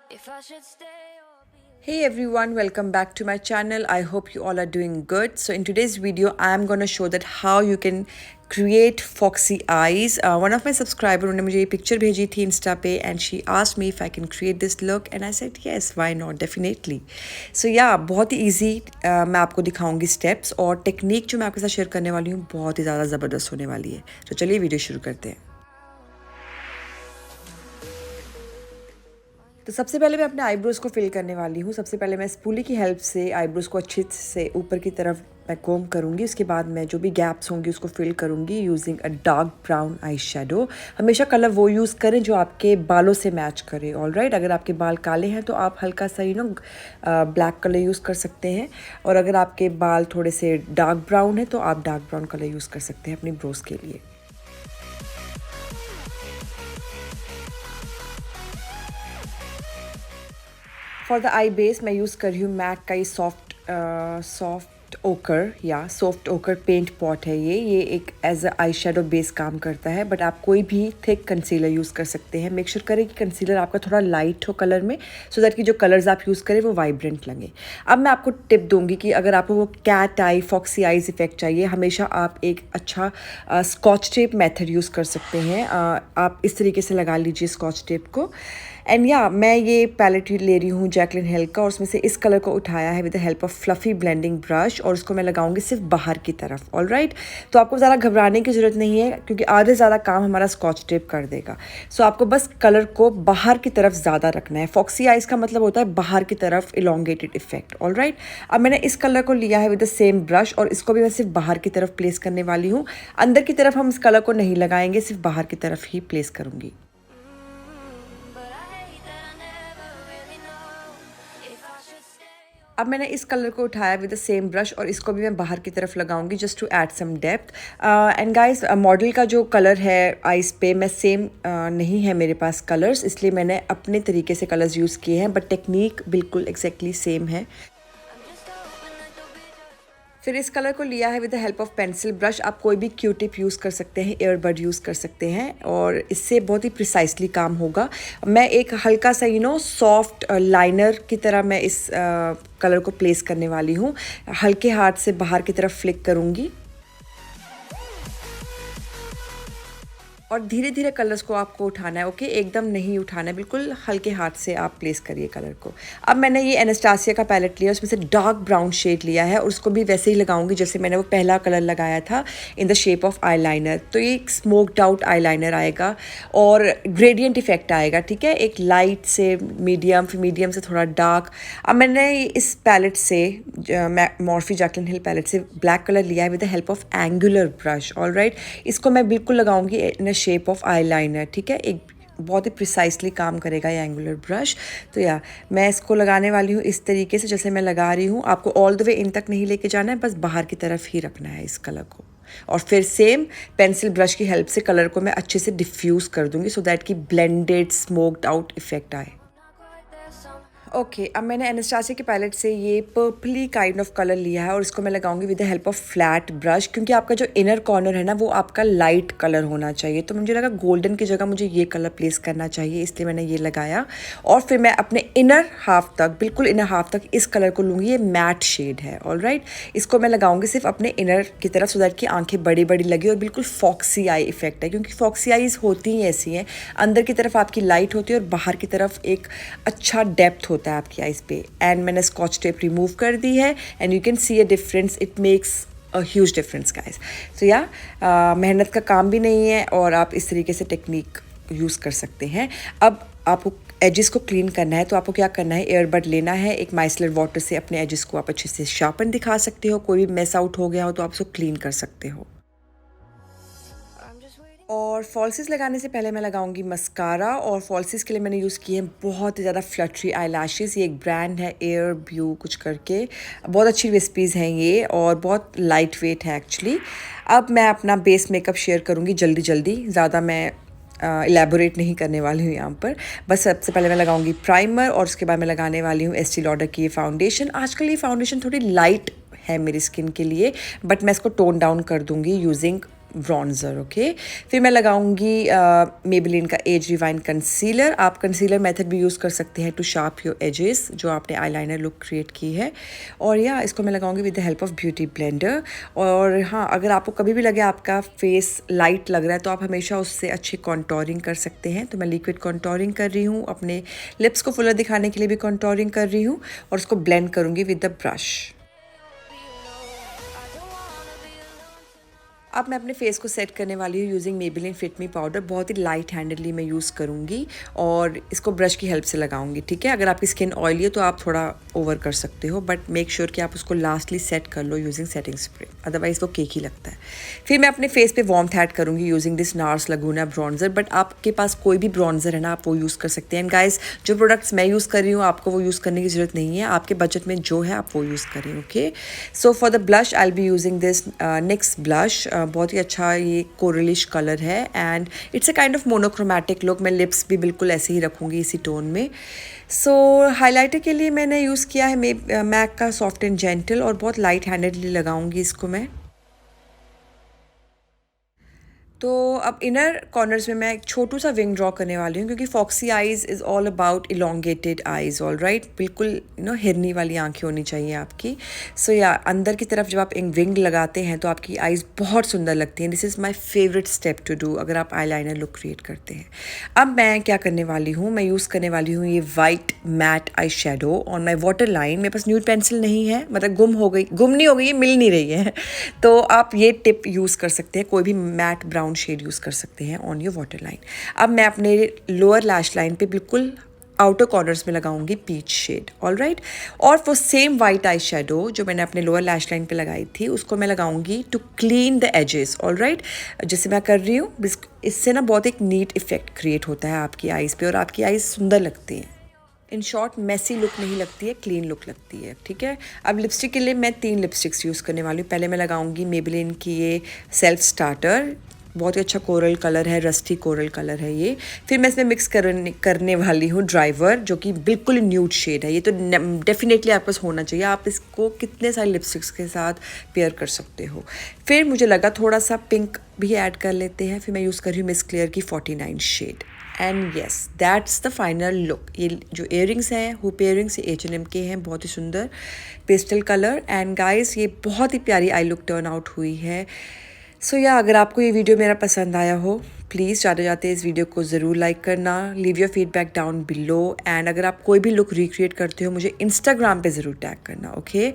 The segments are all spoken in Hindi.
if I should stay or be. Hey everyone, welcome back to my channel. I hope you all are doing good. So in today's video, I am going to show that how you can create foxy eyes. One of my subscriber ने मुझे ये picture भेजी थी Insta पे and she asked me if I can create this look and I said yes, why not, definitely. So yeah, बहुत ही easy मैं आपको दिखाऊंगी steps और technique जो मैं आपके साथ share करने वाली हूँ बहुत ही ज़्यादा ज़बरदस्त होने वाली है. तो चलिए वीडियो शुरू करते हैं. तो सबसे पहले मैं अपने आईब्रोज़ को फिल करने वाली हूँ. सबसे पहले मैं स्पूली की हेल्प से आईब्रोज़ को अच्छे से ऊपर की तरफ मैं कोम करूँगी. उसके बाद मैं जो भी गैप्स होंगी उसको फिल करूँगी using a dark brown eye shadow. हमेशा कलर वो यूज़ करें जो आपके बालों से मैच करे. ऑलराइट, अगर आपके बाल काले हैं तो आप हल्का सा ब्लैक कलर यूज़ कर सकते हैं और अगर आपके बाल थोड़े से डार्क ब्राउन है तो आप डार्क ब्राउन कलर यूज़ कर सकते हैं अपनी ब्रोज के लिए. फॉर द आई बेस मैं यूज़ कर रही हूँ मैक का ये सॉफ्ट ओकर पेंट पॉट है. ये एक as a eye shadow base काम करता है. बट आप कोई भी थिक कंसीलर यूज़ कर सकते हैं. मेक श्योर करें कि कंसीलर आपका थोड़ा लाइट हो कलर में सो दैट कि जो कलर्स आप यूज़ करें वो वाइब्रेंट लगे. अब मैं आपको टिप दूंगी कि अगर आपको वो कैट आई फॉक्सी आईज इफेक्ट चाहिए हमेशा आप एक अच्छा स्कॉच टेप मेथड यूज़ कर सकते हैं. आप इस तरीके से लगा लीजिए स्कॉच टेप को. एंड मैं ये पैलेट ले रही हूँ जैकलिन हिल का और उसमें से इस कलर को उठाया है with the help of fluffy blending brush और उसको मैं लगाऊंगी सिर्फ बाहर की तरफ. ऑलराइट, तो आपको ज़्यादा घबराने की ज़रूरत नहीं है क्योंकि आधे ज़्यादा काम हमारा स्कॉच टेप कर देगा. सो आपको बस कलर को बाहर की तरफ ज़्यादा रखना है. फॉक्सी आइज का मतलब होता है बाहर की तरफ इलोंगेटेड इफेक्ट. ऑलराइट, अब मैंने इस कलर को लिया है विद द सेम ब्रश और इसको भी मैं सिर्फ बाहर की तरफ प्लेस करने वाली हूँ. अंदर की तरफ हम इस कलर को नहीं लगाएंगे, सिर्फ बाहर की तरफ ही प्लेस करूँगी. But I hate that I never really know if I should stay or. अब मैंने इस कलर को उठाया विद द सेम ब्रश और इसको भी मैं बाहर की तरफ लगाऊंगी just to add some depth. And guys, model का जो कलर है आइस पे मैं सेम नहीं है मेरे पास कलर्स, इसलिए मैंने अपने तरीके से कलर्स यूज़ किए हैं बट टेक्निक बिल्कुल एग्जैक्टली सेम है. I'm just hoping that you'll be there. फिर इस कलर को लिया है with the help of pencil brush. आप कोई भी क्यू टिप यूज़ कर सकते हैं, एयरबड यूज़ कर सकते हैं और इससे बहुत ही प्रिसाइसली काम होगा. मैं एक हल्का सा सॉफ्ट लाइनर की तरह मैं इस कलर को प्लेस करने वाली हूँ. हल्के हाथ से बाहर की तरफ फ्लिक करूँगी और धीरे धीरे कलर्स को आपको उठाना है. ओके, एकदम नहीं उठाना है, बिल्कुल हल्के हाथ से आप प्लेस करिए कलर को. अब मैंने ये एनास्टासिया का पैलेट लिया, उसमें से डार्क ब्राउन शेड लिया है और उसको भी वैसे ही लगाऊंगी जैसे मैंने वो पहला कलर लगाया था in the shape of eyeliner. तो ये एक स्मोक्ड आउट आईलाइनर आएगा और ग्रेडियंट इफेक्ट आएगा. ठीक है, एक लाइट से मीडियम, फिर मीडियम से थोड़ा डार्क. अब मैंने इस पैलेट से मॉर्फी जैकलिन हिल पैलेट से ब्लैक कलर लिया है with the help of angular brush. Alright, इसको मैं बिल्कुल लगाऊंगी इन शेप ऑफ आईलाइनर. ठीक है, एक बहुत ही प्रिसाइसली काम करेगा ये एंगुलर ब्रश. तो मैं इसको लगाने वाली हूँ इस तरीके से जैसे मैं लगा रही हूँ. आपको ऑल द वे इन तक नहीं लेके जाना है, बस बाहर की तरफ ही रखना है इस कलर को. और फिर सेम पेंसिल ब्रश की हेल्प से कलर को मैं अच्छे से डिफ्यूज़ कर दूंगी सो दैट कि ब्लेंडेड स्मोक्ड आउट इफेक्ट आए. Not quite there some. Okay, अब मैंने एनास्टासिया के पैलेट से ये पर्पली काइंड ऑफ कलर लिया है और इसको मैं लगाऊंगी with the help of flat brush क्योंकि आपका जो इनर कॉर्नर है ना वो आपका लाइट कलर होना चाहिए. तो मुझे लगा गोल्डन की जगह मुझे ये कलर प्लेस करना चाहिए, इसलिए मैंने ये लगाया. और फिर मैं अपने इनर हाफ तक, बिल्कुल इनर हाफ तक इस कलर को लूँगी. ये मैट शेड है. ऑलराइट, इसको मैं लगाऊंगी सिर्फ अपने इनर की तरफ सो दैट कि आंखें बड़ी बड़ी लगी और बिल्कुल फॉक्सी आई इफेक्ट है क्योंकि फॉक्सी आईज होती ही ऐसी हैं. अंदर की तरफ आपकी लाइट होती है और बाहर की तरफ एक अच्छा डेप्थ होता है आपकी आइज पे. एंड मैंने स्कॉच टेप रिमूव कर दी है and you can see a difference. It makes a huge difference guys. तो मेहनत का काम भी नहीं है और आप इस तरीके से टेक्निक यूज़ कर सकते हैं. अब आपको एजेस को क्लीन करना है तो आपको क्या करना है, एयरबड लेना है. एक माइसलर वाटर से अपने एजेस को आप अच्छे से शार्पन दिखा सकते हो. कोई भी मेस आउट हो गया हो तो आप उसको क्लीन कर सकते हो. I'm just waiting. और फॉल्सिस लगाने से पहले मैं लगाऊंगी मस्कारा. और फॉल्सिस के लिए मैंने यूज़ किए हैं बहुत ही ज़्यादा फ्लटरी आई लैशेज़. ये एक ब्रांड है एयर ब्यू कुछ करके, बहुत अच्छी रेसिपीज़ हैं ये और बहुत लाइट वेट है एक्चुअली. अब मैं अपना बेस मेकअप शेयर करूँगी जल्दी जल्दी, ज़्यादा मैं इलेबोरेट नहीं करने वाली हूँ यहाँ पर. बस सबसे पहले मैं लगाऊंगी प्राइमर और उसके बाद मैं लगाने वाली हूँ एस्टी लॉडर की ये फाउंडेशन. आजकल ये फाउंडेशन थोड़ी लाइट है मेरी स्किन के लिए बट मैं इसको टोन डाउन कर दूंगी यूजिंग ब्रॉन्ज़र। ओके, फिर मैं लगाऊंगी मेबेलिन का एज रिवाइन कंसीलर। आप कंसीलर मेथड भी यूज़ कर सकते हैं टू शार्प योर एजेस जो आपने आईलाइनर लुक क्रिएट की है। और या इसको मैं लगाऊंगी with the help of beauty blender. और हाँ, अगर आपको कभी भी लगे आपका फेस लाइट लग रहा है तो आप हमेशा उससे अच्छी कॉन्टोरिंग कर सकते हैं। तो मैं लिक्विड कॉन्टोरिंग कर रही हूँ, अपने लिप्स को फुलर दिखाने के लिए भी कॉन्टोरिंग कर रही हूँ और उसको ब्लेंड करूँगी विद द ब्रश। अब मैं अपने फेस को सेट करने वाली हूँ यूजिंग मेबेलिन फिट मी पाउडर। बहुत ही लाइट हैंडेडली मैं यूज़ करूँगी और इसको ब्रश की हेल्प से लगाऊंगी। ठीक है, अगर आपकी स्किन ऑयली है तो आप थोड़ा ओवर कर सकते हो, बट मेक श्योर कि आप उसको लास्टली सेट कर लो यूजिंग सेटिंग स्प्रे, अदरवाइज वो केक ही लगता है। फिर मैं अपने फेस पे वार्मथ ऐड करूँगी using this Nars Laguna bronzer. But आपके पास कोई भी ब्रॉन्जर है ना, आप वो यूज़ कर सकते हैं। एंड गाइस, जो प्रोडक्ट्स मैं यूज़ कर रही हूँ आपको वो यूज़ करने की ज़रूरत नहीं है, आपके बजट में जो है आप वो यूज़ करें। Okay, so for the blush I will be using this NYX blush. बहुत ही अच्छा ये कोरलिश कलर है and it's a kind of monochromatic look. मैं लिप्स भी बिल्कुल ऐसे ही रखूँगी इसी टोन में। सो हाइलाइटर के लिए मैंने यूज़ किया है मैक का सॉफ्ट एंड जेंटल और बहुत लाइट हैंडेडली लगाऊंगी इसको मैं। तो अब इनर कॉर्नर्स में मैं एक छोटू सा विंग ड्रॉ करने वाली हूँ क्योंकि foxy eyes is all about elongated eyes. All right, बिल्कुल हिरनी वाली आंखें होनी चाहिए आपकी। सो या अंदर की तरफ जब आप एक विंग लगाते हैं तो आपकी आइज़ बहुत सुंदर लगती हैं। This is my favourite step to do अगर आप आईलाइनर लुक क्रिएट करते हैं। अब मैं क्या करने वाली हूँ, मैं यूज़ करने वाली हूँ ये white matte eye shadow on my water line. मेरे पास न्यूड पेंसिल नहीं है, मतलब गुम नहीं हो गई, मिल नहीं रही है। तो आप ये टिप यूज़ कर सकते हैं, कोई भी मैट ब्राउन शेड यूज़ कर सकते हैं ऑन योर वाटर लाइन। अब मैं अपने लोअर लैश लाइन पे बिल्कुल आउटर कॉर्नर्स में लगाऊंगी पीच शेड। ऑल राइट, और वो सेम वाइट आई शेडो जो मैंने अपने लोअर लैश लाइन पे लगाई थी उसको मैं लगाऊंगी to clean the edges. All right, जैसे मैं कर रही हूँ, इससे ना बहुत एक नीट इफेक्ट क्रिएट होता है आपकी आइज़ पे और आपकी आइज़ सुंदर लगती हैं। इन शॉर्ट मैसी लुक नहीं लगती है, क्लीन लुक लगती है। ठीक है, अब लिपस्टिक के लिए मैं 3 लिपस्टिक्स यूज़ करने वाली हूँ। पहले मैं लगाऊंगी मेबेलिन की ये सेल्फ स्टार्टर, बहुत ही अच्छा कोरल कलर है, रस्टी कोरल कलर है ये। फिर मैं इसमें मिक्स करने वाली हूँ ड्राइवर जो कि बिल्कुल न्यूड शेड है। ये तो डेफिनेटली आपके पास होना चाहिए, आप इसको कितने सारे लिपस्टिक्स के साथ पेयर कर सकते हो। फिर मुझे लगा थोड़ा सा पिंक भी ऐड कर लेते हैं, फिर मैं यूज़ कर रही हूँ मिस क्लियर की 49 shade. And yes, that's the final look. ये जो इयरिंग्स हैं हुप इयरिंग्स H&M के हैं, बहुत ही सुंदर पेस्टल कलर। एंड गाइस, ये बहुत ही प्यारी आई लुक टर्न आउट हुई है। सो या अगर आपको ये वीडियो मेरा पसंद आया हो, प्लीज़ जाते जाते इस वीडियो को ज़रूर लाइक करना, leave your feedback down below. And अगर आप कोई भी लुक रिक्रिएट करते हो मुझे इंस्टाग्राम पे ज़रूर टैग करना। Okay,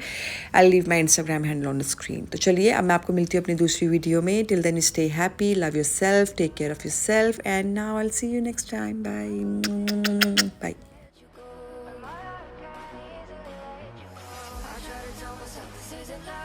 I leave my Instagram handle on the screen. तो चलिए अब मैं आपको मिलती हूँ अपनी दूसरी वीडियो में। Till then stay happy, love yourself, take care of yourself and now I will see you next time. Bye bye. I try to tell myself this isn't love.